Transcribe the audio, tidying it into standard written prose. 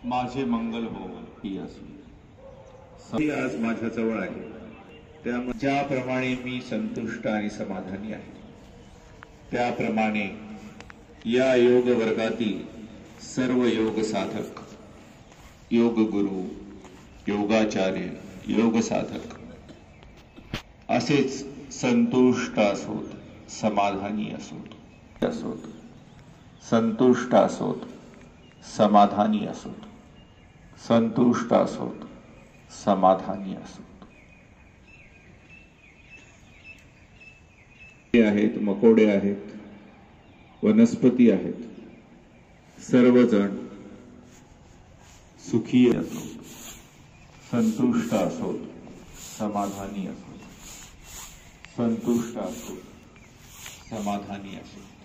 माझे मंगल हो ही असो। आज माझ्या जवळ आहे, त्यामुळे ज्याप्रमाणे मी संतुष्ट आणि समाधानी आहे, त्याप्रमाणे या योग वर्गातील सर्व योग साधक, योग गुरु, योगाचार्य, योग साधक असेच संतुष्ट असोत, समाधानी असोत, संतुष्ट असोत, समाधानी असोत, संतुष्ट असोत, समाधानी असोत। आहेत, मकोडे आहेत, वनस्पती आहेत, सर्वजण सुखी असोत, संतुष्ट असोत, समाधानी असोत, संतुष्ट असोत, समाधानी असोत।